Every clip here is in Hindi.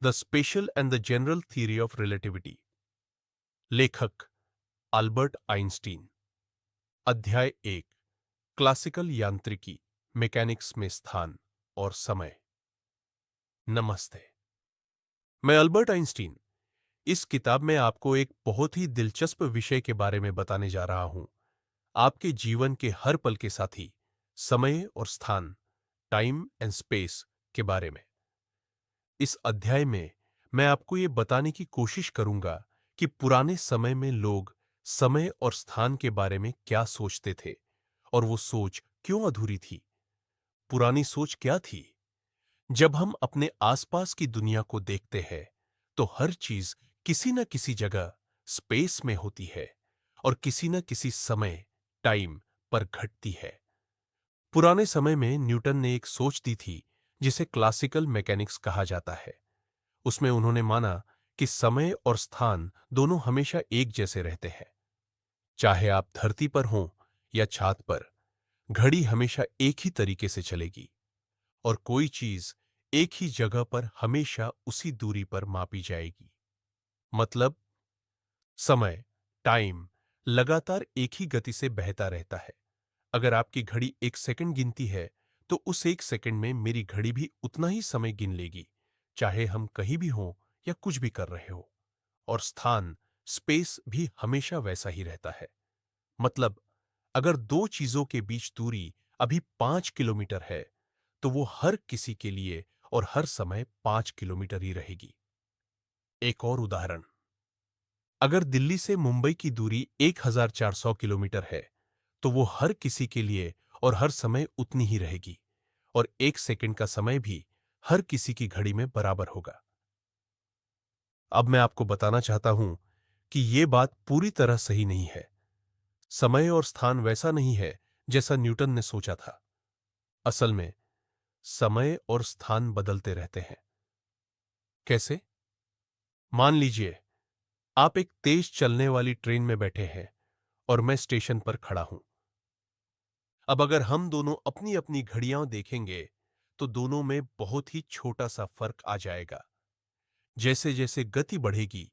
The special and the general theory of relativity. लेखक अल्बर्ट आइंस्टीन। अध्याय 1। क्लासिकल यांत्रिकी, मैकेनिक्स में स्थान और समय। नमस्ते, मैं अल्बर्ट आइंस्टीन इस किताब में आपको एक बहुत ही दिलचस्प विषय के बारे में बताने जा रहा हूं। आपके जीवन के हर पल के साथी समय और स्थान, टाइम एंड स्पेस के बारे में। इस अध्याय में मैं आपको ये बताने की कोशिश करूंगा कि पुराने समय में लोग समय और स्थान के बारे में क्या सोचते थे और वो सोच क्यों अधूरी थी। पुरानी सोच क्या थी? जब हम अपने आसपास की दुनिया को देखते हैं तो हर चीज किसी न किसी जगह स्पेस में होती है और किसी न किसी समय टाइम पर घटती है। पुराने समय में न्यूटन ने एक सोच दी थी जिसे क्लासिकल मैकेनिक्स कहा जाता है। उसमें उन्होंने माना कि समय और स्थान दोनों हमेशा एक जैसे रहते हैं। चाहे आप धरती पर हों या छात पर, घड़ी हमेशा एक ही तरीके से चलेगी और कोई चीज एक ही जगह पर हमेशा उसी दूरी पर मापी जाएगी। मतलब, समय, टाइम लगातार एक ही गति से बहता रहता है। अगर आपकी घड़ी 1 सेकंड गिनती है तो उस 1 सेकंड में मेरी घड़ी भी उतना ही समय गिन लेगी, चाहे हम कहीं भी हों या कुछ भी कर रहे हो। और स्थान, स्पेस भी हमेशा वैसा ही रहता है। मतलब, अगर दो चीजों के बीच दूरी अभी 5 किलोमीटर है तो वो हर किसी के लिए और हर समय 5 किलोमीटर ही रहेगी। एक और उदाहरण, अगर दिल्ली से मुंबई की दूरी 1400 किलोमीटर है तो वो हर किसी के लिए और हर समय उतनी ही रहेगी और 1 सेकंड का समय भी हर किसी की घड़ी में बराबर होगा। अब मैं आपको बताना चाहता हूं कि ये बात पूरी तरह सही नहीं है। समय और स्थान वैसा नहीं है जैसा न्यूटन ने सोचा था। असल में समय और स्थान बदलते रहते हैं। कैसे? मान लीजिए आप एक तेज चलने वाली ट्रेन में बैठे हैं और मैं स्टेशन पर खड़ा हूं। अब अगर हम दोनों अपनी अपनी घड़ियां देखेंगे तो दोनों में बहुत ही छोटा सा फर्क आ जाएगा। जैसे जैसे गति बढ़ेगी,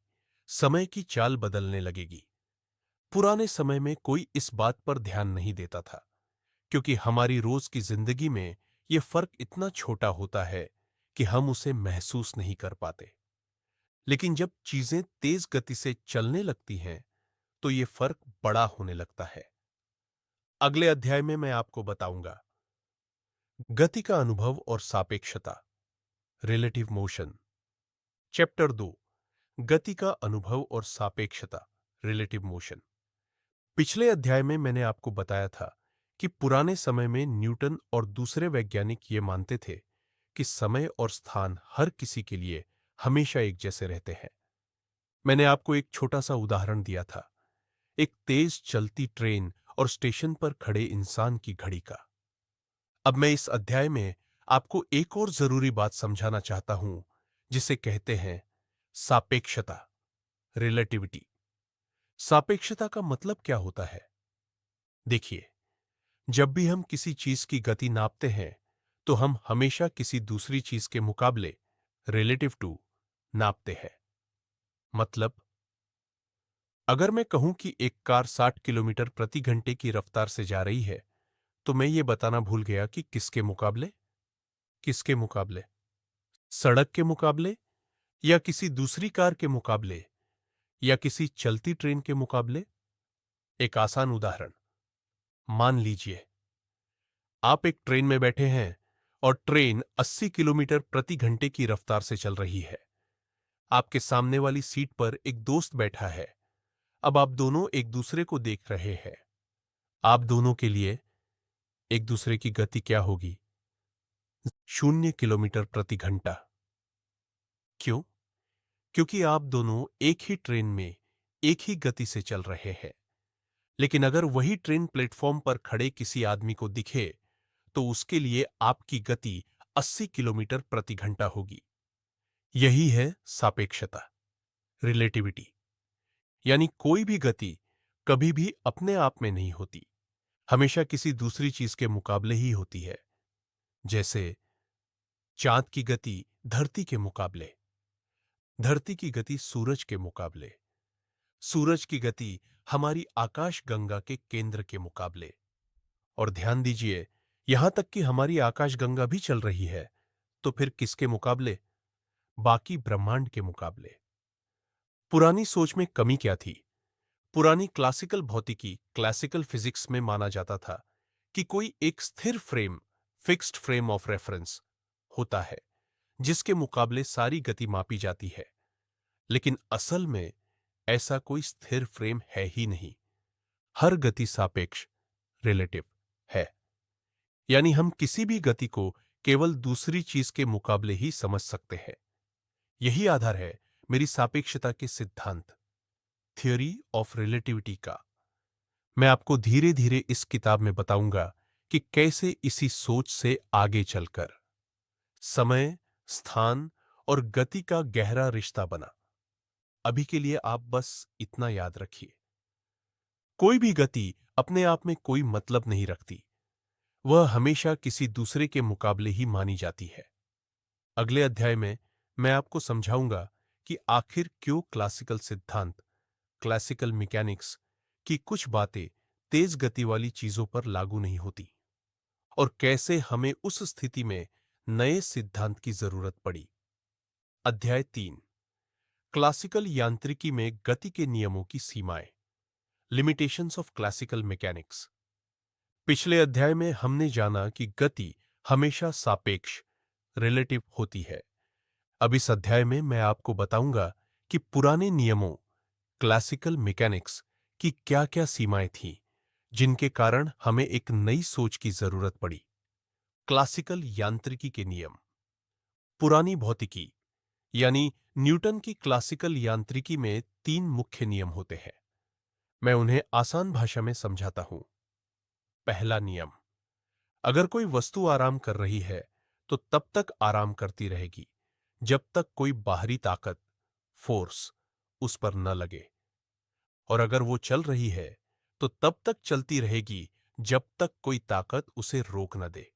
समय की चाल बदलने लगेगी। पुराने समय में कोई इस बात पर ध्यान नहीं देता था क्योंकि हमारी रोज की जिंदगी में यह फर्क इतना छोटा होता है कि हम उसे महसूस नहीं कर पाते। लेकिन जब चीजें तेज गति से चलने लगती हैं तो यह फर्क बड़ा होने लगता है। अगले अध्याय में मैं आपको बताऊंगा गति का अनुभव और सापेक्षता, रिलेटिव मोशन। चैप्टर 2, गति का अनुभव और सापेक्षता, रिलेटिव मोशन। पिछले अध्याय में मैंने आपको बताया था कि पुराने समय में न्यूटन और दूसरे वैज्ञानिक ये मानते थे कि समय और स्थान हर किसी के लिए हमेशा एक जैसे रहते हैं। मैंने आपको एक छोटा सा उदाहरण दिया था, एक तेज चलती ट्रेन और स्टेशन पर खड़े इंसान की घड़ी का। अब मैं इस अध्याय में आपको एक और जरूरी बात समझाना चाहता हूं जिसे कहते हैं सापेक्षता, रिलेटिविटी। सापेक्षता का मतलब क्या होता है? देखिए, जब भी हम किसी चीज की गति नापते हैं तो हम हमेशा किसी दूसरी चीज के मुकाबले, रिलेटिव टू, नापते हैं। मतलब, अगर मैं कहूं कि एक कार 60 किलोमीटर प्रति घंटे की रफ्तार से जा रही है तो मैं ये बताना भूल गया कि किसके मुकाबले। किसके मुकाबले? सड़क के मुकाबले, या किसी दूसरी कार के मुकाबले, या किसी चलती ट्रेन के मुकाबले? एक आसान उदाहरण, मान लीजिए आप एक ट्रेन में बैठे हैं और ट्रेन 80 किलोमीटर प्रति घंटे की रफ्तार से चल रही है। आपके सामने वाली सीट पर एक दोस्त बैठा है। अब आप दोनों एक दूसरे को देख रहे हैं। आप दोनों के लिए एक दूसरे की गति क्या होगी? 0 किलोमीटर प्रति घंटा। क्यों? क्योंकि आप दोनों एक ही ट्रेन में एक ही गति से चल रहे हैं। लेकिन अगर वही ट्रेन प्लेटफॉर्म पर खड़े किसी आदमी को दिखे तो उसके लिए आपकी गति 80 किलोमीटर प्रति घंटा होगी। यही है सापेक्षता, रिलेटिविटी। यानी कोई भी गति कभी भी अपने आप में नहीं होती, हमेशा किसी दूसरी चीज के मुकाबले ही होती है। जैसे चांद की गति धरती के मुकाबले, धरती की गति सूरज के मुकाबले, सूरज की गति हमारी आकाश गंगा के केंद्र के मुकाबले। और ध्यान दीजिए, यहां तक कि हमारी आकाश गंगा भी चल रही है, तो फिर किसके मुकाबले? बाकी ब्रह्मांड के मुकाबले। पुरानी सोच में कमी क्या थी? पुरानी क्लासिकल भौतिकी, क्लासिकल फिजिक्स में माना जाता था कि कोई एक स्थिर frame, fixed frame of reference होता है, जिसके मुकाबले सारी गति मापी जाती है। लेकिन असल में ऐसा कोई स्थिर फ्रेम है ही नहीं। हर गति सापेक्ष, रिलेटिव है। यानी हम किसी भी गति को केवल दूसरी चीज के मुकाबले ही समझ सकते हैं। यही आधार है मेरी सापेक्षता के सिद्धांत, थियोरी ऑफ रिलेटिविटी का। मैं आपको धीरे धीरे इस किताब में बताऊंगा कि कैसे इसी सोच से आगे चलकर समय, स्थान और गति का गहरा रिश्ता बना। अभी के लिए आप बस इतना याद रखिए, कोई भी गति अपने आप में कोई मतलब नहीं रखती। वह हमेशा किसी दूसरे के मुकाबले ही मानी जाती है। अगले अध्याय में मैं आपको समझाऊंगा कि आखिर क्यों क्लासिकल सिद्धांत, क्लासिकल मैकेनिक्स की कुछ बातें तेज गति वाली चीजों पर लागू नहीं होती और कैसे हमें उस स्थिति में नए सिद्धांत की जरूरत पड़ी। अध्याय 3, क्लासिकल यांत्रिकी में गति के नियमों की सीमाएं, लिमिटेशंस ऑफ क्लासिकल मैकेनिक्स। पिछले अध्याय में हमने जाना कि गति हमेशा सापेक्ष, रिलेटिव होती है। अब इस अध्याय में मैं आपको बताऊंगा कि पुराने नियमों, क्लासिकल मैकेनिक्स की क्या-क्या सीमाएं थीं, जिनके कारण हमें एक नई सोच की जरूरत पड़ी। क्लासिकल यांत्रिकी के नियम। पुरानी भौतिकी यानी न्यूटन की क्लासिकल यांत्रिकी में 3 मुख्य नियम होते हैं। मैं उन्हें आसान भाषा में समझाता हूं। पहला नियम, अगर कोई वस्तु आराम कर रही है तो तब तक आराम करती रहेगी जब तक कोई बाहरी ताकत, फोर्स उस पर न लगे, और अगर वो चल रही है तो तब तक चलती रहेगी जब तक कोई ताकत उसे रोक न दे।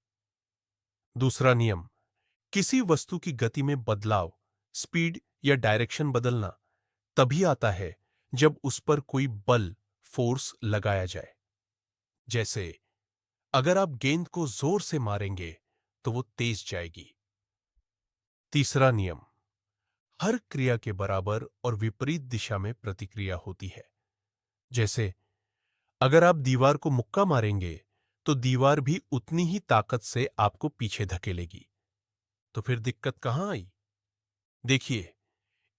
दूसरा नियम, किसी वस्तु की गति में बदलाव, स्पीड या डायरेक्शन बदलना तभी आता है जब उस पर कोई बल, फोर्स लगाया जाए। जैसे अगर आप गेंद को जोर से मारेंगे तो वो तेज जाएगी। तीसरा नियम, हर क्रिया के बराबर और विपरीत दिशा में प्रतिक्रिया होती है। जैसे अगर आप दीवार को मुक्का मारेंगे तो दीवार भी उतनी ही ताकत से आपको पीछे धकेलेगी। तो फिर दिक्कत कहां आई? देखिए,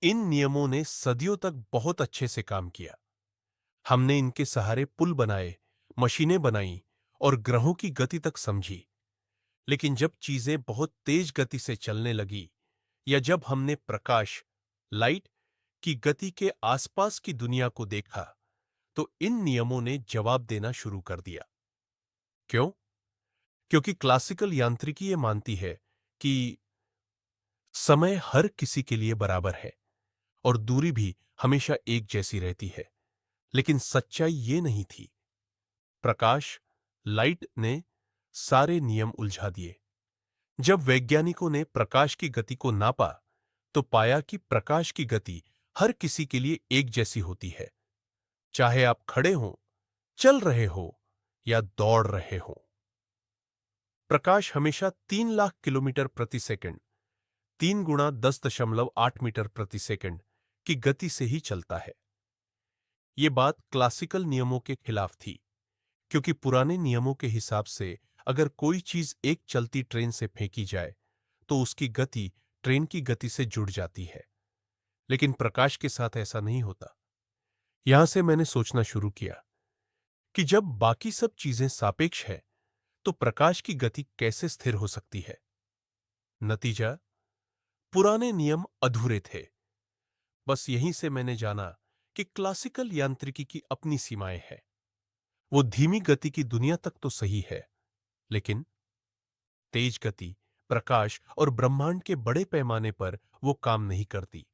इन नियमों ने सदियों तक बहुत अच्छे से काम किया। हमने इनके सहारे पुल बनाए, मशीनें बनाई और ग्रहों की गति तक समझी। लेकिन जब चीजें बहुत तेज गति से चलने लगी या जब हमने प्रकाश, लाइट की गति के आसपास की दुनिया को देखा, तो इन नियमों ने जवाब देना शुरू कर दिया। क्यों? क्योंकि क्लासिकल यांत्रिकी ये मानती है कि समय हर किसी के लिए बराबर है और दूरी भी हमेशा एक जैसी रहती है। लेकिन सच्चाई ये नहीं थी। प्रकाश, लाइट ने सारे नियम उलझा दिए। जब वैज्ञानिकों ने प्रकाश की गति को नापा, तो पाया कि प्रकाश की गति हर किसी के लिए एक जैसी होती है, चाहे आप खड़े हों, चल रहे हो या दौड़ रहे हो। प्रकाश हमेशा 3 लाख किलोमीटर प्रति सेकंड, 3 × 10.8 मीटर प्रति सेकंड की गति से ही चलता है। ये बात क्लासिकल नियमों के खिलाफ थी, क्योंकि पुराने नियमों के हिसाब से अगर कोई चीज एक चलती ट्रेन से फेंकी जाए तो उसकी गति ट्रेन की गति से जुड़ जाती है। लेकिन प्रकाश के साथ ऐसा नहीं होता। यहां से मैंने सोचना शुरू किया कि जब बाकी सब चीजें सापेक्ष है, तो प्रकाश की गति कैसे स्थिर हो सकती है? नतीजा, पुराने नियम अधूरे थे। बस यहीं से मैंने जाना कि क्लासिकल यांत्रिकी की अपनी सीमाएं हैं। वो धीमी गति की दुनिया तक तो सही है, लेकिन तेज गति, प्रकाश और ब्रह्मांड के बड़े पैमाने पर वो काम नहीं करती।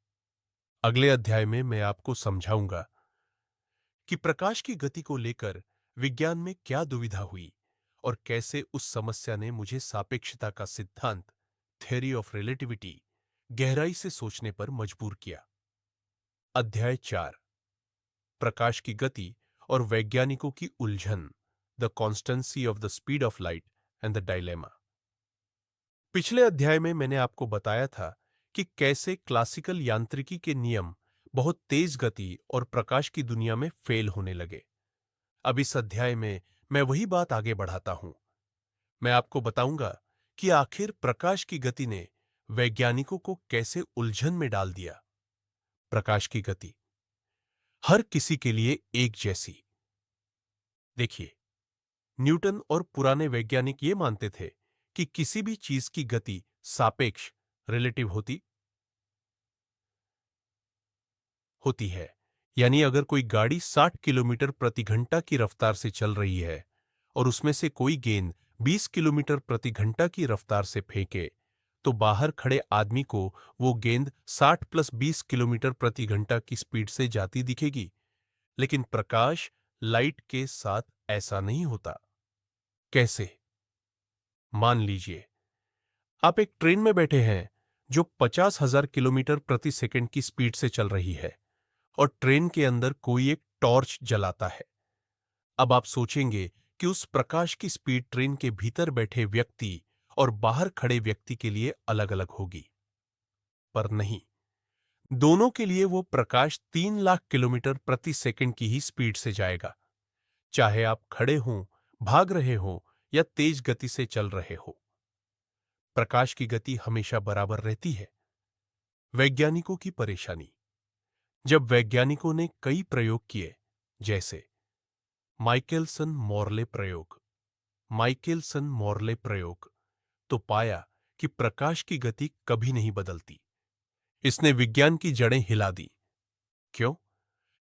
अगले अध्याय में मैं आपको समझाऊंगा कि प्रकाश की गति को लेकर विज्ञान में क्या दुविधा हुई और कैसे उस समस्या ने मुझे सापेक्षता का सिद्धांत, थ्योरी ऑफ रिलेटिविटी, गहराई से सोचने पर मजबूर किया। अध्याय 4, प्रकाश की गति और वैज्ञानिकों की उलझन, the constituency of the speed of light and the dilemma. पिछले अध्याय में मैंने आपको बताया था कि कैसे क्लासिकल यांत्रिकी के नियम बहुत तेज गति और प्रकाश की दुनिया में फेल होने लगे। अब इस अध्याय में मैं वही बात आगे बढ़ाता हूं। मैं आपको बताऊंगा कि आखिर प्रकाश की गति ने वैज्ञानिकों को कैसे उलझन में डाल दिया। प्रकाश की गति हर किसी के लिए एक जैसी। देखिए, न्यूटन और पुराने वैज्ञानिक ये मानते थे कि किसी भी चीज की गति सापेक्ष रिलेटिव होती है। यानी अगर कोई गाड़ी 60 किलोमीटर प्रति घंटा की रफ्तार से चल रही है और उसमें से कोई गेंद 20 किलोमीटर प्रति घंटा की रफ्तार से फेंके, तो बाहर खड़े आदमी को वो गेंद 60 प्लस 20 किलोमीटर प्रति घंटा की स्पीड से जाती दिखेगी। लेकिन प्रकाश, लाइट के साथ ऐसा नहीं होता। कैसे? मान लीजिए आप एक ट्रेन में बैठे हैं जो 50,000 किलोमीटर प्रति सेकंड की स्पीड से चल रही है और ट्रेन के अंदर कोई एक टॉर्च जलाता है। अब आप सोचेंगे कि उस प्रकाश की स्पीड ट्रेन के भीतर बैठे व्यक्ति और बाहर खड़े व्यक्ति के लिए अलग-अलग होगी। पर नहीं, दोनों के लिए वो प्रकाश 3 लाख किलोमीटर प्रति सेकंड की ही स्पीड से जाएगा, चाहे आप खड़े हों, भाग रहे हों या तेज गति से चल रहे हो। प्रकाश की गति हमेशा बराबर रहती है। वैज्ञानिकों की परेशानी। जब वैज्ञानिकों ने कई प्रयोग किए, जैसे माइकेलसन मोर्ले प्रयोग, तो पाया कि प्रकाश की गति कभी नहीं बदलती। इसने विज्ञान की जड़ें हिला दी। क्यों?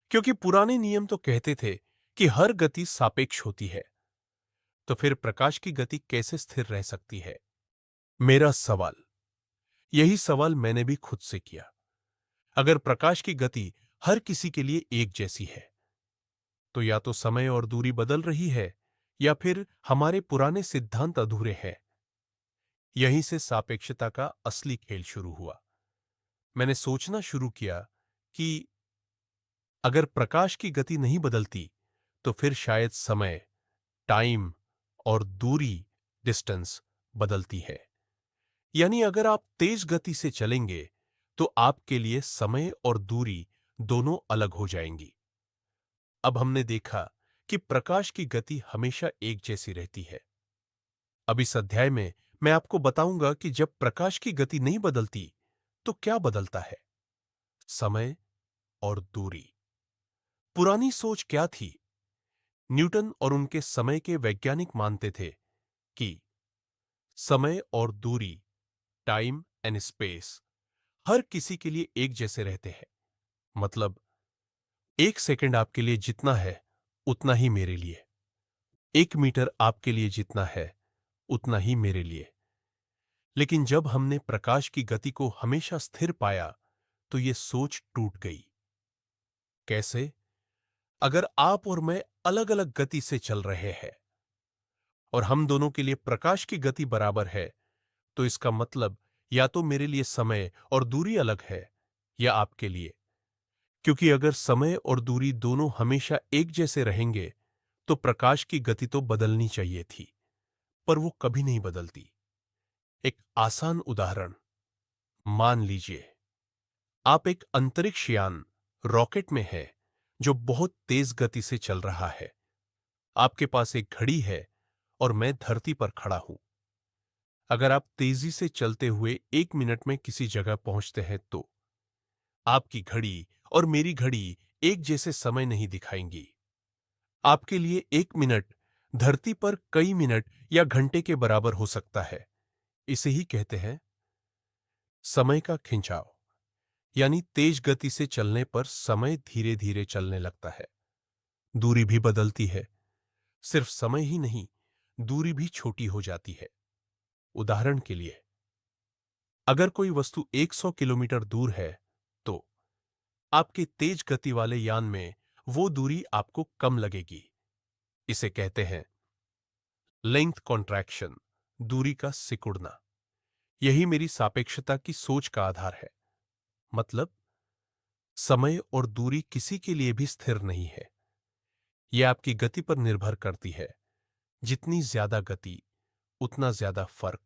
क्योंकि पुराने नियम तो कहते थे कि हर गति सापेक्ष होती है। तो फिर प्रकाश की गति कैसे स्थिर रह सकती है? मेरा सवाल, यही सवाल मैंने भी खुद से किया। अगर प्रकाश की गति हर किसी के लिए एक जैसी है, तो या तो समय और दूरी बदल रही है या फिर हमारे पुराने सिद्धांत अधूरे हैं। यहीं से सापेक्षता का असली खेल शुरू हुआ। मैंने सोचना शुरू किया कि अगर प्रकाश की गति नहीं बदलती, तो फिर शायद समय, टाइम और दूरी, डिस्टेंस, बदलती है। यानी अगर आप तेज गति से चलेंगे, तो आपके लिए समय और दूरी दोनों अलग हो जाएंगी। अब हमने देखा कि प्रकाश की गति हमेशा एक जैसी रहती है। अब इस अध्याय में मैं आपको बताऊंगा कि जब प्रकाश की गति नहीं बदलती, तो क्या बदलता है? समय और दूरी। पुरानी सोच क्या थी? न्यूटन और उनके समय के वैज्ञानिक मानते थे कि समय और दूरी, टाइम एंड स्पेस, हर किसी के लिए एक जैसे रहते हैं। मतलब, एक सेकंड आपके लिए जितना है, उतना ही मेरे लिए। 1 मीटर आपके लिए जितना है, उतना ही मेरे लिए। लेकिन जब हमने प्रकाश की गति को हमेशा स्थिर पाया, तो यह सोच टूट गई। कैसे? अगर आप और मैं अलग-अलग गति से चल रहे हैं और हम दोनों के लिए प्रकाश की गति बराबर है, तो इसका मतलब या तो मेरे लिए समय और दूरी अलग है या आपके लिए। क्योंकि अगर समय और दूरी दोनों हमेशा एक जैसे रहेंगे, तो प्रकाश की गति तो बदलनी चाहिए थी, पर वो कभी नहीं बदलती। एक आसान उदाहरण, मान लीजिए आप एक अंतरिक्ष यान, रॉकेट में हैं, जो बहुत तेज गति से चल रहा है। आपके पास एक घड़ी है और मैं धरती पर खड़ा हूं। अगर आप तेजी से चलते हुए 1 मिनट में किसी जगह पहुंचते हैं, तो आपकी घड़ी और मेरी घड़ी एक जैसे समय नहीं दिखाएंगी। आपके लिए 1 मिनट धरती पर कई मिनट या घंटे के बराबर हो सकता है। इसे ही कहते हैं समय का खिंचाव। यानी तेज गति से चलने पर समय धीरे धीरे चलने लगता है। दूरी भी बदलती है। सिर्फ समय ही नहीं, दूरी भी छोटी हो जाती है। उदाहरण के लिए, अगर कोई वस्तु 100 किलोमीटर दूर है, तो आपके तेज गति वाले यान में वो दूरी आपको कम लगेगी। इसे कहते हैं लेंथ कॉन्ट्रैक्शन, दूरी का सिकुड़ना। यही मेरी सापेक्षता की सोच का आधार है। मतलब समय और दूरी किसी के लिए भी स्थिर नहीं है। यह आपकी गति पर निर्भर करती है। जितनी ज्यादा गति, उतना ज्यादा फर्क।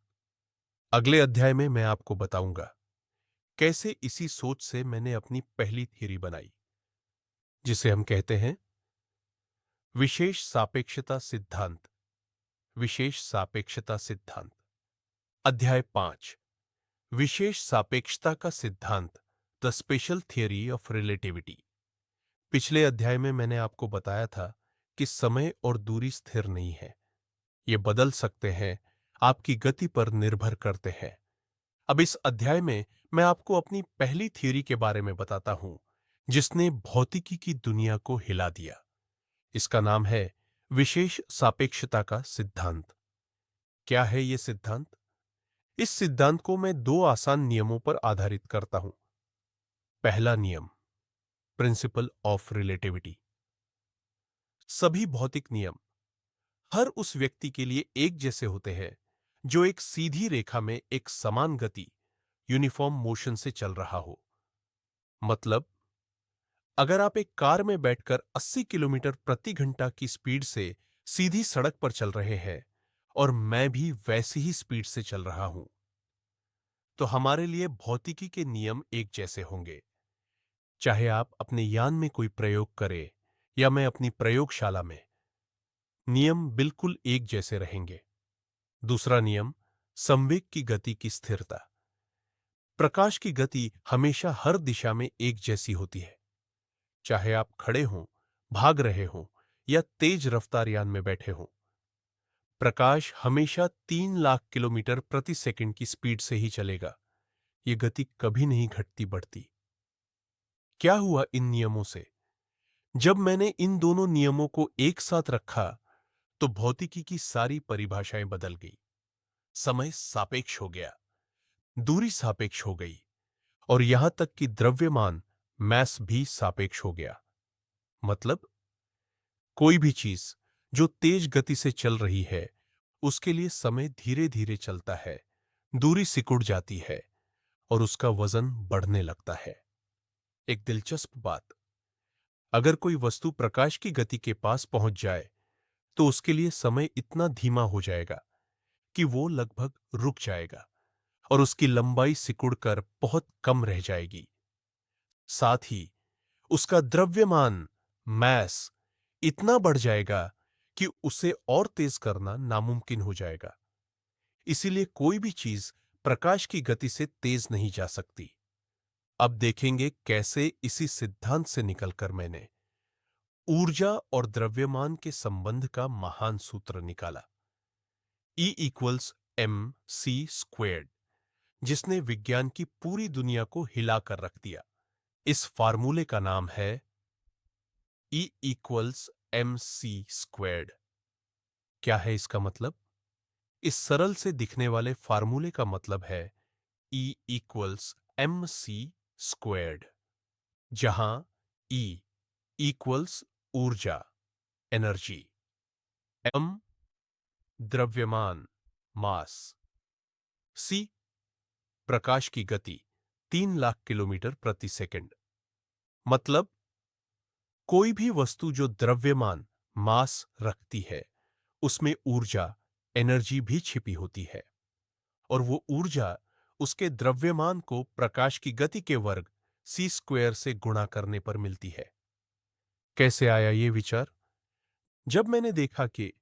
अगले अध्याय में मैं आपको बताऊंगा कैसे इसी सोच से मैंने अपनी पहली थ्योरी बनाई, जिसे हम कहते हैं विशेष सापेक्षता सिद्धांत। विशेष सापेक्षता सिद्धांत। अध्याय 5, विशेष सापेक्षता का सिद्धांत, the special theory of relativity. पिछले अध्याय में मैंने आपको बताया था कि समय और दूरी स्थिर नहीं है। ये बदल सकते हैं, आपकी गति पर निर्भर करते हैं। अब इस अध्याय में मैं आपको अपनी पहली थ्योरी के बारे में बताता हूं, जिसने भौतिकी की दुनिया को हिला दिया। इसका नाम है विशेष सापेक्षता का सिद्धांत। क्या है यह सिद्धांत? इस सिद्धांत को मैं दो आसान नियमों पर आधारित करता हूं। पहला नियम, प्रिंसिपल ऑफ रिलेटिविटी। सभी भौतिक नियम हर उस व्यक्ति के लिए एक जैसे होते हैं जो एक सीधी रेखा में एक समान गति, यूनिफॉर्म मोशन से चल रहा हो। मतलब, अगर आप एक कार में बैठकर 80 किलोमीटर प्रति घंटा की स्पीड से सीधी सड़क पर चल रहे हैं और मैं भी वैसी ही स्पीड से चल रहा हूं, तो हमारे लिए भौतिकी के नियम एक जैसे होंगे। चाहे आप अपने यान में कोई प्रयोग करें या मैं अपनी प्रयोगशाला में, नियम बिल्कुल एक जैसे रहेंगे। दूसरा नियम, संवेग की गति की स्थिरता। प्रकाश की गति हमेशा हर दिशा में एक जैसी होती है। चाहे आप खड़े हों, भाग रहे हों या तेज रफ्तार यान में बैठे हों, प्रकाश हमेशा 3 लाख किलोमीटर प्रति सेकंड की स्पीड से ही चलेगा। ये गति कभी नहीं घटती बढ़ती। क्या हुआ इन नियमों से? जब मैंने इन दोनों नियमों को एक साथ रखा, तो भौतिकी की सारी परिभाषाएं बदल गई। समय सापेक्ष हो गया, दूरी सापेक्ष हो गई और यहां तक कि द्रव्यमान, मैस भी सापेक्ष हो गया। मतलब, कोई भी चीज जो तेज गति से चल रही है, उसके लिए समय धीरे धीरे चलता है, दूरी सिकुड़ जाती है और उसका वजन बढ़ने लगता है। एक दिलचस्प बात, अगर कोई वस्तु प्रकाश की गति के पास पहुंच जाए, तो उसके लिए समय इतना धीमा हो जाएगा कि वो लगभग रुक जाएगा और उसकी लंबाई सिकुड़कर बहुत कम रह जाएगी। साथ ही उसका द्रव्यमान, मैस, इतना बढ़ जाएगा कि उसे और तेज करना नामुमकिन हो जाएगा। इसीलिए कोई भी चीज प्रकाश की गति से तेज नहीं जा सकती। अब देखेंगे कैसे इसी सिद्धांत से निकलकर मैंने ऊर्जा और द्रव्यमान के संबंध का महान सूत्र निकाला, E=mc², जिसने विज्ञान की पूरी दुनिया को हिलाकर रख दिया। इस फार्मूले का नाम है E=mc²। क्या है इसका मतलब? इस सरल से दिखने वाले फार्मूले का मतलब है E=mc², जहां E इक्वल्स ऊर्जा, एनर्जी, m द्रव्यमान, मास, c प्रकाश की गति 3 लाख किलोमीटर प्रति सेकंड। मतलब, कोई भी वस्तु जो द्रव्यमान, मास रखती है, उसमें ऊर्जा, एनर्जी भी छिपी होती है और वो ऊर्जा उसके द्रव्यमान को प्रकाश की गति के वर्ग c² से गुणा करने पर मिलती है। कैसे आया ये विचार? जब मैंने देखा कि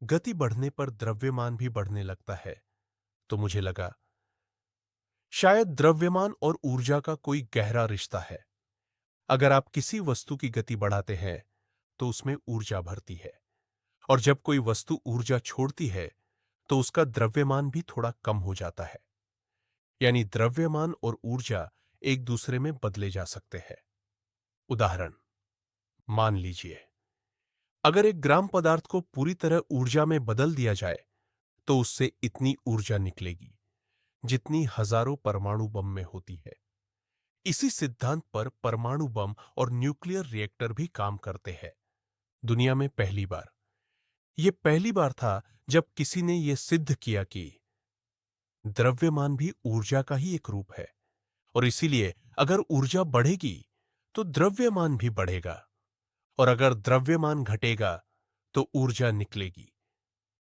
गति बढ़ने पर द्रव्यमान भी बढ़ने लगता है, तो मुझे लगा शायद द्रव्यमान और ऊर्जा का कोई गहरा रिश्ता है। अगर आप किसी वस्तु की गति बढ़ाते हैं, तो उसमें ऊर्जा भरती है और जब कोई वस्तु ऊर्जा छोड़ती है, तो उसका द्रव्यमान भी थोड़ा कम हो जाता है। यानी द्रव्यमान और ऊर्जा एक दूसरे में बदले जा सकते हैं। उदाहरण, मान लीजिए अगर एक ग्राम पदार्थ को पूरी तरह ऊर्जा में बदल दिया जाए, तो उससे इतनी ऊर्जा निकलेगी जितनी हजारों परमाणु बम में होती है। इसी सिद्धांत पर परमाणु बम और न्यूक्लियर रिएक्टर भी काम करते हैं। दुनिया में यह पहली बार था जब किसी ने यह सिद्ध किया कि द्रव्यमान भी ऊर्जा का ही एक रूप है, और इसीलिए अगर ऊर्जा बढ़ेगी तो द्रव्यमान भी बढ़ेगा, और अगर द्रव्यमान घटेगा तो ऊर्जा निकलेगी।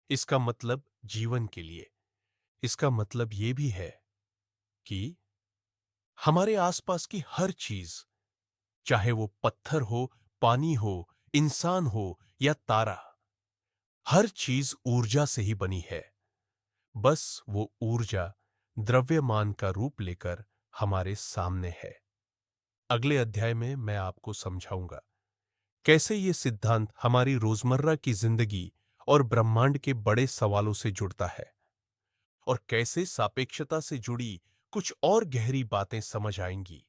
इसका मतलब जीवन के लिए, इसका मतलब यह भी है कि हमारे आसपास की हर चीज, चाहे वो पत्थर हो, पानी हो, इंसान हो या तारा, हर चीज ऊर्जा से ही बनी है। बस वो ऊर्जा द्रव्यमान का रूप लेकर हमारे सामने है। अगले अध्याय में मैं आपको समझाऊंगा कैसे ये सिद्धांत हमारी रोजमर्रा की जिंदगी और ब्रह्मांड के बड़े सवालों से जुड़ता है, और कैसे सापेक्षता से जुड़ी कुछ और गहरी बातें समझ आएंगी।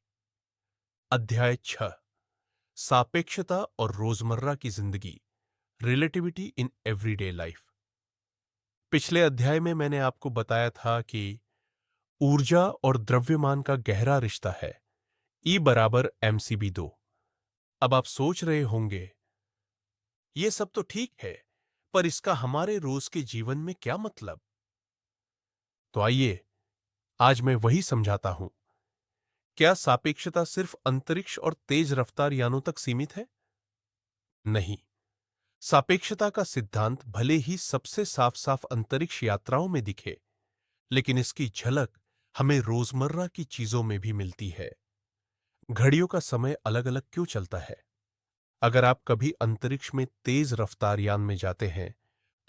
अध्याय 6, सापेक्षता और रोजमर्रा की जिंदगी, रिलेटिविटी इन एवरीडे लाइफ। पिछले अध्याय में मैंने आपको बताया था कि ऊर्जा और द्रव्यमान का गहरा रिश्ता है, E बराबर mcb2। अब आप सोच रहे होंगे, ये सब तो ठीक है, पर इसका हमारे रोज के जीवन में क्या मतलब? तो आइए आज मैं वही समझाता हूं। क्या सापेक्षता सिर्फ अंतरिक्ष और तेज रफ्तार यानों तक सीमित है? नहीं। सापेक्षता का सिद्धांत भले ही सबसे साफ साफ अंतरिक्ष यात्राओं में दिखे, लेकिन इसकी झलक हमें रोजमर्रा की चीजों में भी मिलती है। घड़ियों का समय अलग अलग क्यों चलता है? अगर आप कभी अंतरिक्ष में तेज रफ्तार यान में जाते हैं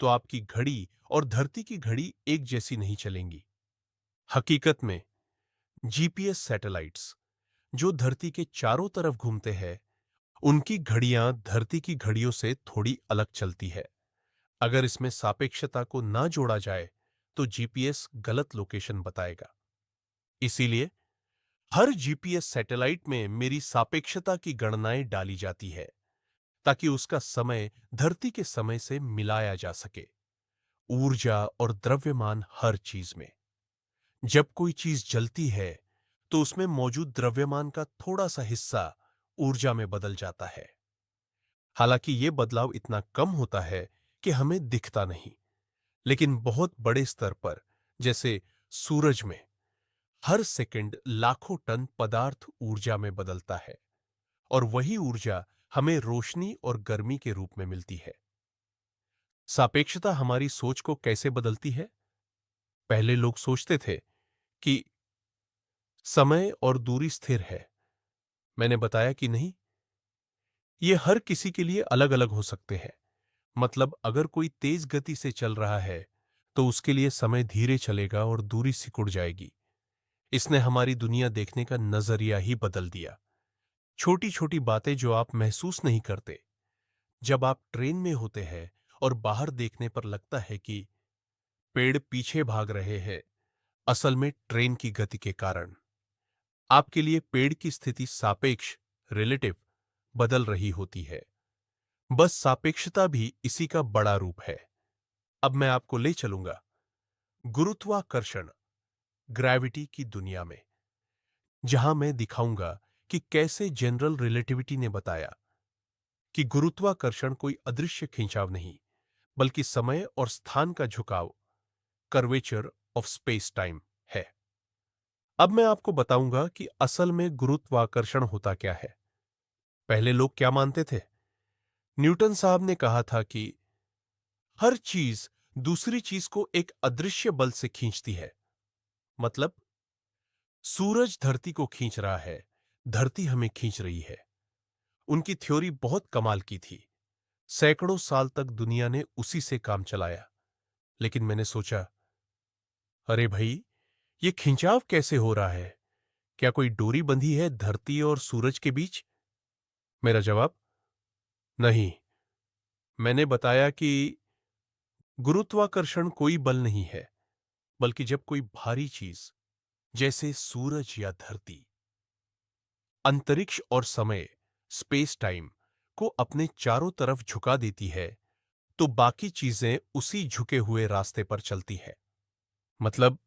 तो आपकी घड़ी और धरती की घड़ी एक जैसी नहीं चलेंगी। हकीकत में जीपीएस सैटेलाइट्स जो धरती के चारों तरफ घूमते हैं, उनकी घड़ियां धरती की घड़ियों से थोड़ी अलग चलती है। अगर इसमें सापेक्षता को ना जोड़ा जाए तो जीपीएस गलत लोकेशन बताएगा। इसीलिए हर जीपीएस सैटेलाइट में मेरी सापेक्षता की गणनाएं डाली जाती है, ताकि उसका समय धरती के समय से मिलाया जा सके। ऊर्जा और द्रव्यमान हर चीज में। जब कोई चीज जलती है तो उसमें मौजूद द्रव्यमान का थोड़ा सा हिस्सा ऊर्जा में बदल जाता है। हालांकि यह बदलाव इतना कम होता है कि हमें दिखता नहीं, लेकिन बहुत बड़े स्तर पर, जैसे सूरज में, हर सेकंड लाखों टन पदार्थ ऊर्जा में बदलता है, और वही ऊर्जा हमें रोशनी और गर्मी के रूप में मिलती है। सापेक्षता हमारी सोच को कैसे बदलती है? पहले लोग सोचते थे कि समय और दूरी स्थिर है। मैंने बताया कि नहीं, ये हर किसी के लिए अलग अलग हो सकते हैं। मतलब अगर कोई तेज गति से चल रहा है तो उसके लिए समय धीरे चलेगा और दूरी सिकुड़ जाएगी। इसने हमारी दुनिया देखने का नजरिया ही बदल दिया। छोटी छोटी बातें जो आप महसूस नहीं करते, जब आप ट्रेन में होते हैं और बाहर देखने पर लगता है कि पेड़ पीछे भाग रहे हैं, असल में ट्रेन की गति के कारण। आपके लिए पेड़ की स्थिति सापेक्ष, रिलेटिव, बदल रही होती है। बस सापेक्षता भी इसी का बड़ा रूप है। अब मैं आपको ले चलूंगा गुरुत्वाकर्षण, ग्रेविटी की दुनिया में, जहां मैं दिखाऊंगा कि कैसे जनरल रिलेटिविटी ने बताया कि गुरुत्वाकर्षण कोई अदृश्य खिंचाव नहीं, बल्कि समय और स्थान का झुकाव, कर्वेचर ऑफ स्पेस टाइम है। अब मैं आपको बताऊंगा कि असल में गुरुत्वाकर्षण होता क्या है। पहले लोग क्या मानते थे? न्यूटन साहब ने कहा था कि हर चीज दूसरी चीज को एक अदृश्य बल से खींचती है। मतलब सूरज धरती को खींच रहा है, धरती हमें खींच रही है। उनकी थ्योरी बहुत कमाल की थी। सैकड़ों साल तक दुनिया ने उसी से काम चलाया। लेकिन मैंने सोचा, अरे भाई, ये खिंचाव कैसे हो रहा है? क्या कोई डोरी बंधी है धरती और सूरज के बीच? मेरा जवाब, नहीं। मैंने बताया कि गुरुत्वाकर्षण कोई बल नहीं है, बल्कि जब कोई भारी चीज, जैसे सूरज या धरती, अंतरिक्ष और समय, स्पेस टाइम, को अपने चारों तरफ झुका देती है, तो बाकी चीजें उसी झुके हुए रास्ते पर चलती है। मतलब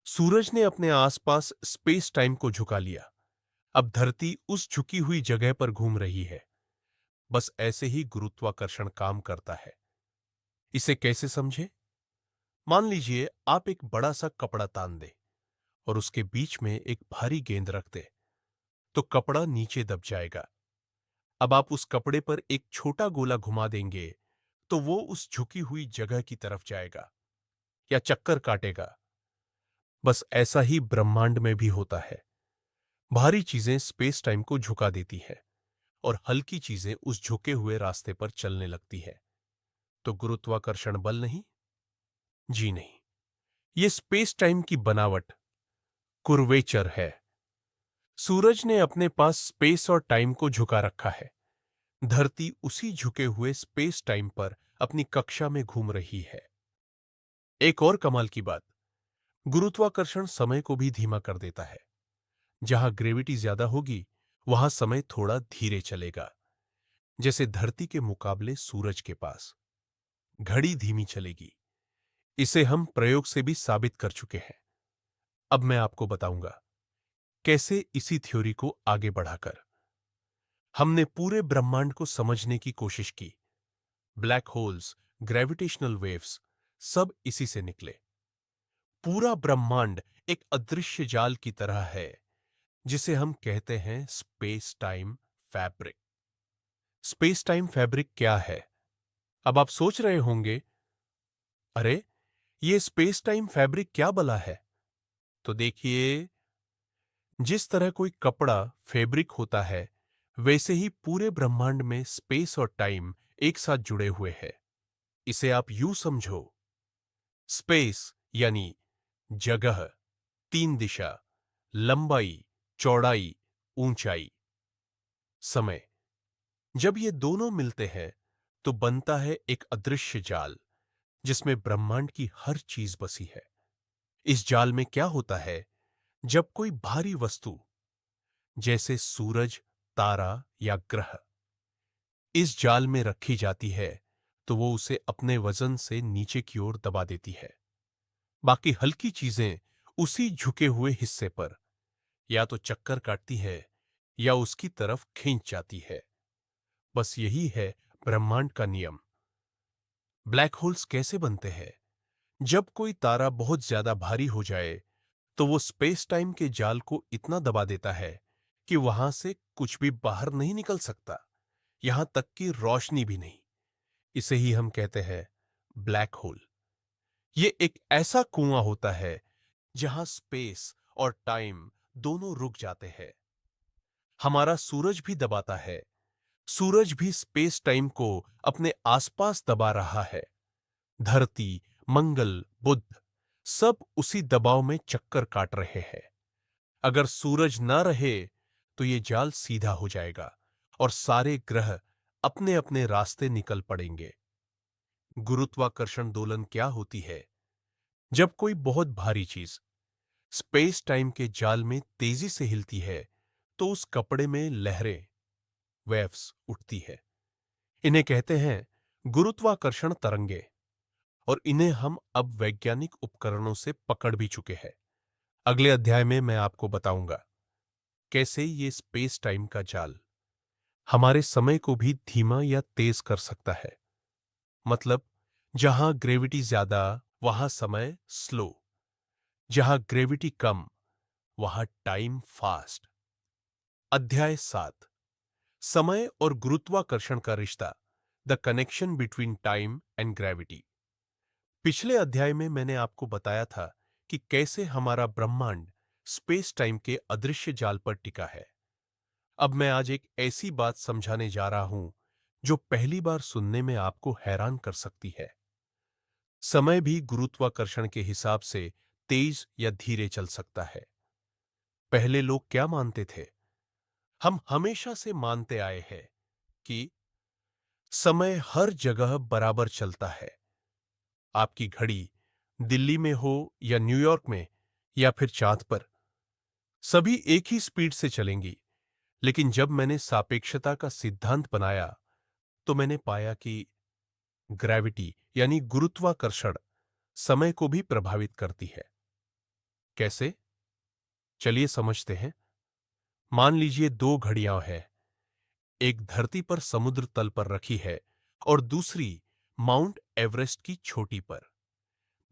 सूरज ने अपने आसपास स्पेस टाइम को झुका लिया, अब धरती उस झुकी हुई जगह पर घूम रही है। बस ऐसे ही गुरुत्वाकर्षण काम करता है। इसे कैसे समझे? मान लीजिए आप एक बड़ा सा कपड़ा तान दें और उसके बीच में एक भारी गेंद रख दें, तो कपड़ा नीचे दब जाएगा। अब आप उस कपड़े पर एक छोटा गोला घुमा देंगे तो वो उस झुकी हुई जगह की तरफ जाएगा या चक्कर काटेगा। बस ऐसा ही ब्रह्मांड में भी होता है। भारी चीजें स्पेस टाइम को झुका देती है और हल्की चीजें उस झुके हुए रास्ते पर चलने लगती है। तो गुरुत्वाकर्षण बल नहीं, जी नहीं, ये स्पेस टाइम की बनावट कुर्वेचर है। सूरज ने अपने पास स्पेस और टाइम को झुका रखा है। धरती उसी झुके हुए स्पेस टाइम पर अपनी कक्षा में घूम रही है। एक और कमाल की बात, गुरुत्वाकर्षण समय को भी धीमा कर देता है। जहां ग्रेविटी ज्यादा होगी वहां समय थोड़ा धीरे चलेगा, जैसे धरती के मुकाबले सूरज के पास घड़ी धीमी चलेगी। इसे हम प्रयोग से भी साबित कर चुके हैं। अब मैं आपको बताऊंगा कैसे इसी थ्योरी को आगे बढ़ाकर हमने पूरे ब्रह्मांड को समझने की कोशिश की। ब्लैक होल्स, ग्रेविटेशनल वेव्स, सब इसी से निकले। पूरा ब्रह्मांड एक अदृश्य जाल की तरह है जिसे हम कहते हैं space time fabric. Space time fabric क्या है? अब आप सोच रहे होंगे, अरे ये स्पेस टाइम फैब्रिक क्या भला है? तो देखिए, जिस तरह कोई कपड़ा फैब्रिक होता है, वैसे ही पूरे ब्रह्मांड में स्पेस और टाइम एक साथ जुड़े हुए हैं। इसे आप यूं समझो, स्पेस यानी जगह, तीन दिशा, लंबाई, चौड़ाई, ऊंचाई, समय, जब ये दोनों मिलते हैं तो बनता है एक अदृश्य जाल जिसमें ब्रह्मांड की हर चीज बसी है। इस जाल में क्या होता है, जब कोई भारी वस्तु जैसे सूरज, तारा या ग्रह इस जाल में रखी जाती है तो वो उसे अपने वजन से नीचे की ओर दबा देती है। बाकी हल्की चीजें उसी झुके हुए हिस्से पर या तो चक्कर काटती है या उसकी तरफ खींच जाती है। बस यही है ब्रह्मांड का नियम। ब्लैक होल्स कैसे बनते हैं? जब कोई तारा बहुत ज्यादा भारी हो जाए तो वो स्पेस टाइम के जाल को इतना दबा देता है कि वहां से कुछ भी बाहर नहीं निकल सकता, यहां तक कि रोशनी भी नहीं। इसे ही हम कहते हैं ब्लैक होल। ये एक ऐसा कुआं होता है जहां स्पेस और टाइम दोनों रुक जाते हैं। हमारा सूरज भी दबाता है। सूरज भी स्पेस टाइम को अपने आसपास दबा रहा है। धरती, मंगल, बुध सब उसी दबाव में चक्कर काट रहे हैं। अगर सूरज न रहे तो ये जाल सीधा हो जाएगा और सारे ग्रह अपने अपने रास्ते निकल पड़ेंगे। गुरुत्वाकर्षण दोलन क्या होती है? जब कोई बहुत भारी चीज स्पेस टाइम के जाल में तेजी से हिलती है तो उस कपड़े में लहरें, वेव्स उठती है। इन्हें कहते हैं गुरुत्वाकर्षण तरंगे और इन्हें हम अब वैज्ञानिक उपकरणों से पकड़ भी चुके हैं। अगले अध्याय में मैं आपको बताऊंगा कैसे ये स्पेस टाइम का जाल हमारे समय को भी धीमा या तेज कर सकता है। मतलब, जहां ग्रेविटी ज्यादा वहां समय स्लो, जहां ग्रेविटी कम वहां टाइम फास्ट। अध्याय 7, समय और गुरुत्वाकर्षण का रिश्ता, the connection between time and gravity. पिछले अध्याय में मैंने आपको बताया था कि कैसे हमारा ब्रह्मांड स्पेस टाइम के अदृश्य जाल पर टिका है। अब मैं आज एक ऐसी बात समझाने जा रहा हूं जो पहली बार सुनने में आपको हैरान कर सकती है। समय भी गुरुत्वाकर्षण के हिसाब से तेज या धीरे चल सकता है। पहले लोग क्या मानते थे? हम हमेशा से मानते आए हैं कि समय हर जगह बराबर चलता है। आपकी घड़ी दिल्ली में हो या न्यूयॉर्क में या फिर चांद पर, सभी एक ही स्पीड से चलेंगी। लेकिन जब मैंने सापेक्षता का सिद्धांत बनाया तो मैंने पाया कि ग्रेविटी यानी गुरुत्वाकर्षण समय को भी प्रभावित करती है। कैसे? चलिए समझते हैं। मान लीजिए दो घड़ियां हैं, एक धरती पर समुद्र तल पर रखी है और दूसरी माउंट एवरेस्ट की चोटी पर।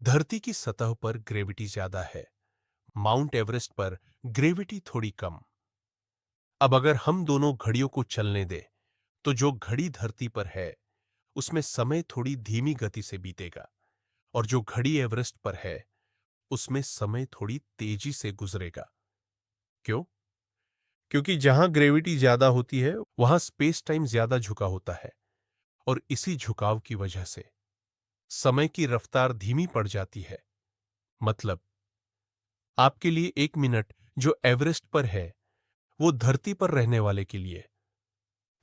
धरती की सतह पर ग्रेविटी ज्यादा है, माउंट एवरेस्ट पर ग्रेविटी थोड़ी कम। अब अगर हम दोनों घड़ियों को चलने दें, तो जो घड़ी धरती पर है उसमें समय थोड़ी धीमी गति से बीतेगा, और जो घड़ी एवरेस्ट पर है उसमें समय थोड़ी तेजी से गुजरेगा। क्यों? क्योंकि जहां ग्रेविटी ज्यादा होती है वहां स्पेस टाइम ज्यादा झुका होता है, और इसी झुकाव की वजह से समय की रफ्तार धीमी पड़ जाती है। मतलब, आपके लिए 1 मिनट जो एवरेस्ट पर है वो धरती पर रहने वाले के लिए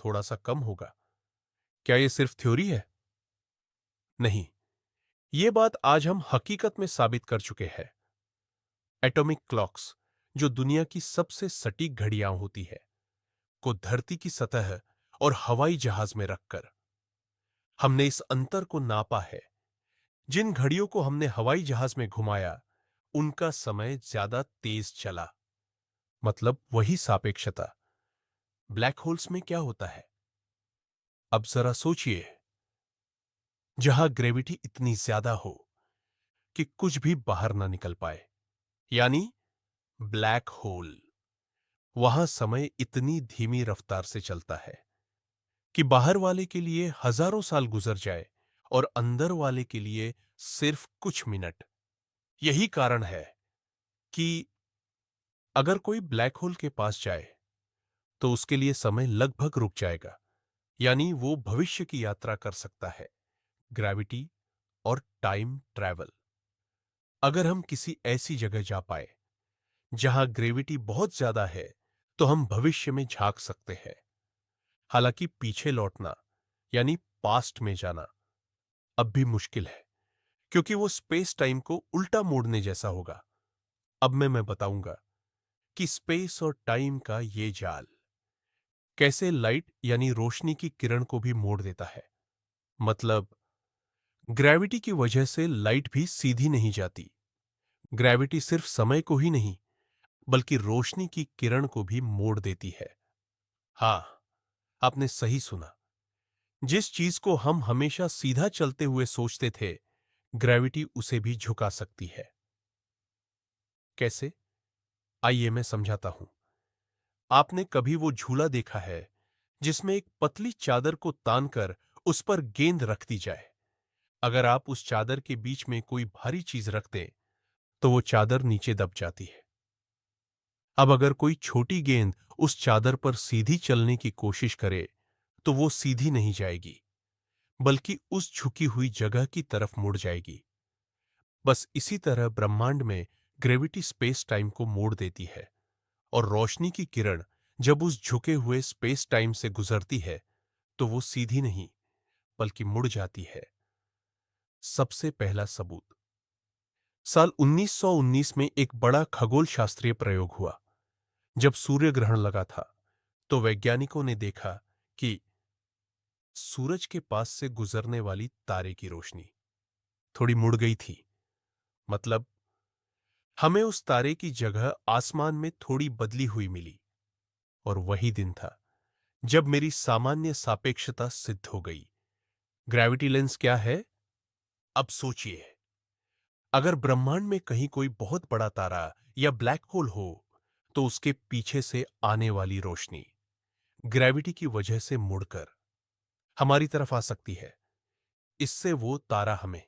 थोड़ा सा कम होगा। क्या ये सिर्फ थ्योरी है? नहीं, ये बात आज हम हकीकत में साबित कर चुके हैं। एटॉमिक क्लॉक्स, जो दुनिया की सबसे सटीक घड़ियां होती है, को धरती की सतह और हवाई जहाज में रखकर हमने इस अंतर को नापा है। जिन घड़ियों को हमने हवाई जहाज में घुमाया उनका समय ज्यादा तेज चला। मतलब वही सापेक्षता। ब्लैक होल्स में क्या होता है? अब जरा सोचिए, जहां ग्रेविटी इतनी ज्यादा हो कि कुछ भी बाहर ना निकल पाए, यानी ब्लैक होल, वहां समय इतनी धीमी रफ्तार से चलता है कि बाहर वाले के लिए हजारों साल गुजर जाए और अंदर वाले के लिए सिर्फ कुछ मिनट। यही कारण है कि अगर कोई ब्लैक होल के पास जाए तो उसके लिए समय लगभग रुक जाएगा, यानी वो भविष्य की यात्रा कर सकता है। ग्रेविटी और टाइम ट्रैवल। अगर हम किसी ऐसी जगह जा पाए जहां ग्रेविटी बहुत ज्यादा है तो हम भविष्य में झांक सकते हैं। हालांकि पीछे लौटना, यानी पास्ट में जाना, अब भी मुश्किल है, क्योंकि वो स्पेस टाइम को उल्टा मोड़ने जैसा होगा। अब मैं बताऊंगा कि स्पेस और टाइम का ये जाल कैसे लाइट यानी रोशनी की किरण को भी मोड़ देता है। मतलब, ग्रेविटी की वजह से लाइट भी सीधी नहीं जाती। ग्रेविटी सिर्फ समय को ही नहीं बल्कि रोशनी की किरण को भी मोड़ देती है। हां, आपने सही सुना। जिस चीज को हम हमेशा सीधा चलते हुए सोचते थे, ग्रेविटी उसे भी झुका सकती है। कैसे? आइए मैं समझाता हूं। आपने कभी वो झूला देखा है जिसमें एक पतली चादर को तानकर उस पर गेंद रख दी जाए? अगर आप उस चादर के बीच में कोई भारी चीज रख दें तो वो चादर नीचे दब जाती है। अब अगर कोई छोटी गेंद उस चादर पर सीधी चलने की कोशिश करे तो वो सीधी नहीं जाएगी, बल्कि उस झुकी हुई जगह की तरफ मुड़ जाएगी। बस इसी तरह ब्रह्मांड में ग्रेविटी स्पेस टाइम को मोड़ देती है, और रोशनी की किरण जब उस झुके हुए स्पेस टाइम से गुजरती है तो वो सीधी नहीं बल्कि मुड़ जाती है। सबसे पहला सबूत साल 1919 में एक बड़ा खगोल शास्त्रीय प्रयोग हुआ। जब सूर्य ग्रहण लगा था तो वैज्ञानिकों ने देखा कि सूरज के पास से गुजरने वाली तारे की रोशनी थोड़ी मुड़ गई थी। मतलब, हमें उस तारे की जगह आसमान में थोड़ी बदली हुई मिली। और वही दिन था जब मेरी सामान्य सापेक्षता सिद्ध हो गई। ग्रेविटी लेंस क्या है? अब सोचिए, अगर ब्रह्मांड में कहीं कोई बहुत बड़ा तारा या ब्लैक होल हो तो उसके पीछे से आने वाली रोशनी ग्रेविटी की वजह से मुड़कर हमारी तरफ आ सकती है। इससे वो तारा हमें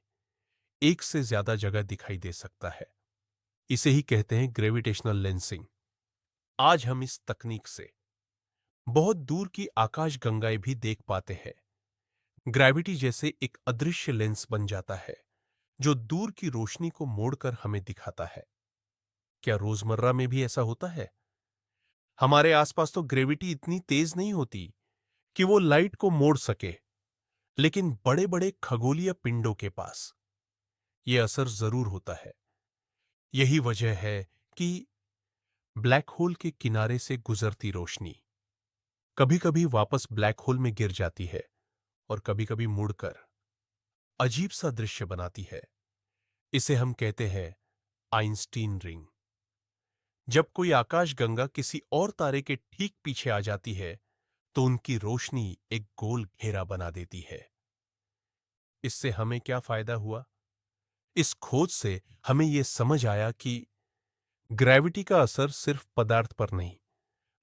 एक से ज्यादा जगह दिखाई दे सकता है। इसे ही कहते हैं ग्रेविटेशनल लेंसिंग। आज हम इस तकनीक से बहुत दूर की आकाश गंगाएं भी देख पाते हैं। ग्रेविटी जैसे एक अदृश्य लेंस बन जाता है जो दूर की रोशनी को मोड़कर हमें दिखाता है। क्या रोजमर्रा में भी ऐसा होता है? हमारे आसपास तो ग्रेविटी इतनी तेज नहीं होती कि वो लाइट को मोड़ सके, लेकिन बड़े बड़े खगोलीय पिंडों के पास यह असर जरूर होता है। यही वजह है कि ब्लैक होल के किनारे से गुजरती रोशनी कभी कभी वापस ब्लैक होल में गिर जाती है और कभी कभी मुड़कर अजीब सा दृश्य बनाती है। इसे हम कहते हैं आइंस्टीन रिंग। जब कोई आकाशगंगा किसी और तारे के ठीक पीछे आ जाती है तो उनकी रोशनी एक गोल घेरा बना देती है। इससे हमें क्या फायदा हुआ? इस खोज से हमें यह समझ आया कि ग्रेविटी का असर सिर्फ पदार्थ पर नहीं,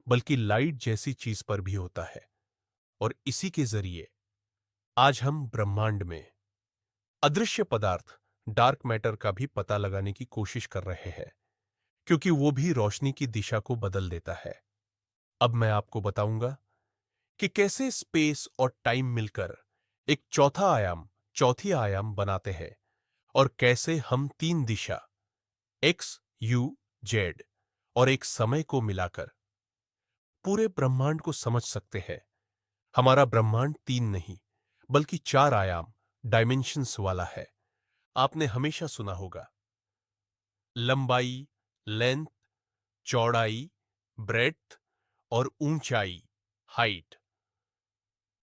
बल्कि लाइट जैसी चीज पर भी होता है। और इसी के जरिए आज हम ब्रह्मांड में अदृश्य पदार्थ डार्क मैटर का भी पता लगाने की कोशिश कर रहे हैं, क्योंकि वो भी रोशनी की दिशा को बदल देता है। अब मैं आपको बताऊंगा कि कैसे स्पेस और टाइम मिलकर एक चौथी आयाम बनाते हैं, और कैसे हम तीन दिशा एक्स, यू, जेड और एक समय को मिलाकर पूरे ब्रह्मांड को समझ सकते हैं। हमारा ब्रह्मांड तीन नहीं, बल्कि चार आयाम डायमेंशंस वाला है। आपने हमेशा सुना होगा लंबाई, लेंथ, चौड़ाई, ब्रेड्थ और ऊंचाई, हाइट।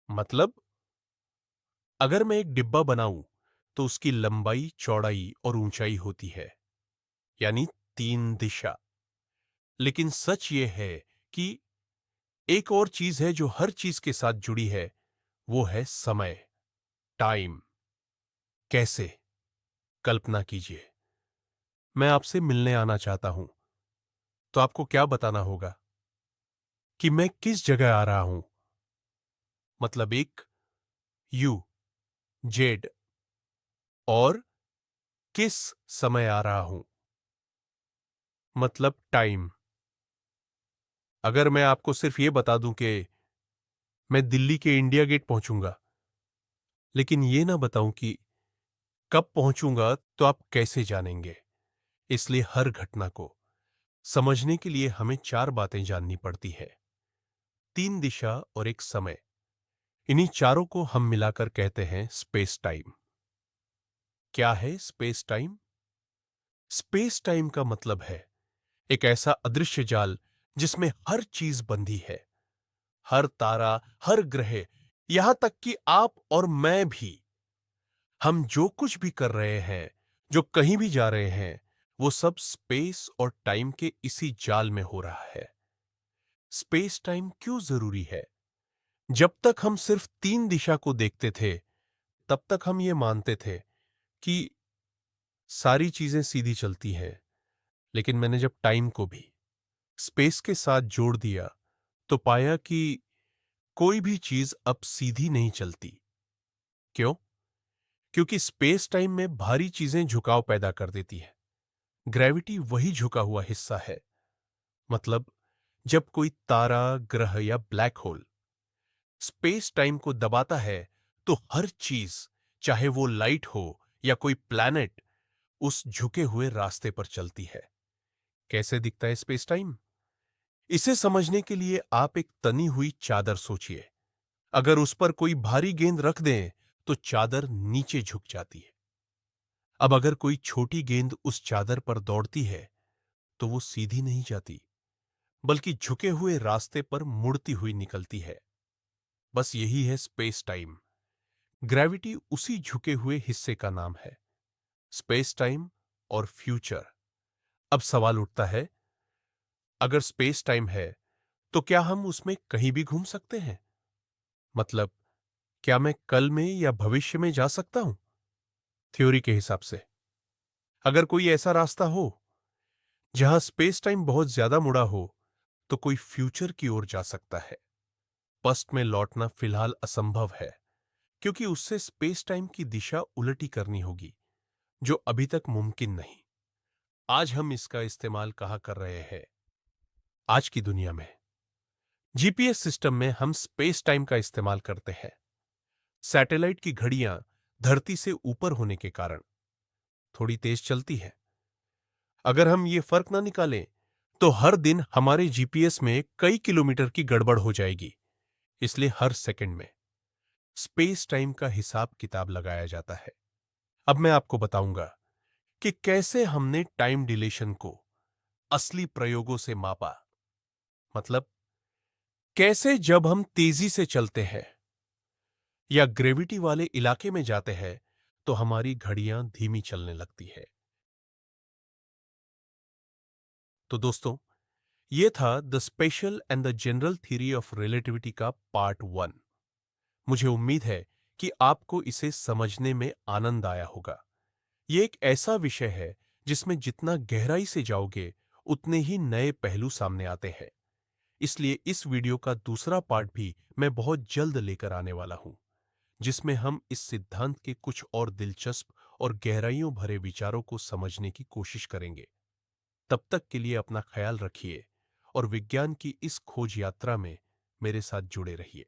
मतलब अगर मैं एक डिब्बा बनाऊं तो उसकी लंबाई, चौड़ाई और ऊंचाई होती है, यानी तीन दिशा। लेकिन सच ये है कि एक और चीज है जो हर चीज के साथ जुड़ी है, वो है समय, टाइम। कैसे? कल्पना कीजिए, मैं आपसे मिलने आना चाहता हूं, तो आपको क्या बताना होगा कि मैं किस जगह आ रहा हूं। मतलब एक यू, जेड और किस समय आ रहा हूं, मतलब टाइम। अगर मैं आपको सिर्फ ये बता दूं कि मैं दिल्ली के इंडिया गेट पहुंचूंगा, लेकिन ये ना बताऊं कि कब पहुंचूंगा, तो आप कैसे जानेंगे? इसलिए हर घटना को समझने के लिए हमें चार बातें जाननी पड़ती है। तीन दिशा और एक समय, इन्हीं चारों को हम मिलाकर कहते हैं स्पेस टाइम। क्या है स्पेस टाइम? स्पेस टाइम का मतलब है एक ऐसा अदृश्य जाल जिसमें हर चीज बंधी है। हर तारा, हर ग्रह, यहां तक कि आप और मैं भी। हम जो कुछ भी कर रहे हैं, जो कहीं भी जा रहे हैं, वो सब स्पेस और टाइम के इसी जाल में हो रहा है। स्पेस टाइम क्यों जरूरी है? जब तक हम सिर्फ तीन दिशा को देखते थे, तब तक हम ये मानते थे कि सारी चीजें सीधी चलती हैं। लेकिन मैंने जब टाइम को भी स्पेस के साथ जोड़ दिया, तो पाया कि कोई भी चीज अब सीधी नहीं चलती। क्यों? क्योंकि स्पेस टाइम में भारी चीजें झुकाव पैदा कर देती है। ग्रेविटी वही झुका हुआ हिस्सा है। मतलब जब कोई तारा, ग्रह या ब्लैक होल स्पेस टाइम को दबाता है, तो हर चीज, चाहे वो लाइट हो या कोई प्लैनेट, उस झुके हुए रास्ते पर चलती है। कैसे दिखता है स्पेस टाइम? इसे समझने के लिए आप एक तनी हुई चादर सोचिए। अगर उस पर कोई भारी गेंद रख दें, तो चादर नीचे झुक जाती है। अब अगर कोई छोटी गेंद उस चादर पर दौड़ती है, तो वो सीधी नहीं जाती, बल्कि झुके हुए रास्ते पर मुड़ती हुई निकलती है। बस यही है स्पेस टाइम। ग्रेविटी उसी झुके हुए हिस्से का नाम है। स्पेस टाइम और फ्यूचर। अब सवाल उठता है, अगर स्पेस टाइम है, तो क्या हम उसमें कहीं भी घूम सकते हैं? मतलब क्या मैं कल में या भविष्य में जा सकता हूं? थ्योरी के हिसाब से अगर कोई ऐसा रास्ता हो जहां स्पेस टाइम बहुत ज्यादा मुड़ा हो, तो कोई फ्यूचर की ओर जा सकता है। पस्ट में लौटना फिलहाल असंभव है, क्योंकि उससे स्पेस टाइम की दिशा उलटी करनी होगी, जो अभी तक मुमकिन नहीं। आज हम इसका इस्तेमाल कहां कर रहे हैं? आज की दुनिया में जीपीएस सिस्टम में हम स्पेस टाइम का इस्तेमाल करते हैं। सैटेलाइट की घड़ियां धरती से ऊपर होने के कारण थोड़ी तेज चलती है। अगर हम ये फर्क ना निकालें, तो हर दिन हमारे जीपीएस में कई किलोमीटर की गड़बड़ हो जाएगी। इसलिए हर सेकंड में स्पेस टाइम का हिसाब किताब लगाया जाता है। अब मैं आपको बताऊंगा कि कैसे हमने टाइम डिलेशन को असली प्रयोगों से मापा। मतलब कैसे जब हम तेजी से चलते हैं या ग्रेविटी वाले इलाके में जाते हैं, तो हमारी घड़ियां धीमी चलने लगती है। तो दोस्तों, यह था the special and the general theory of relativity का पार्ट 1। मुझे उम्मीद है कि आपको इसे समझने में आनंद आया होगा। ये एक ऐसा विषय है जिसमें जितना गहराई से जाओगे, उतने ही नए पहलू सामने आते हैं। इसलिए इस वीडियो का दूसरा पार्ट भी मैं बहुत जल्द लेकर आने वाला हूं, जिसमें हम इस सिद्धांत के कुछ और दिलचस्प और गहराइयों भरे विचारों को समझने की कोशिश करेंगे। तब तक के लिए अपना ख्याल रखिए और विज्ञान की इस खोज यात्रा में मेरे साथ जुड़े रहिए।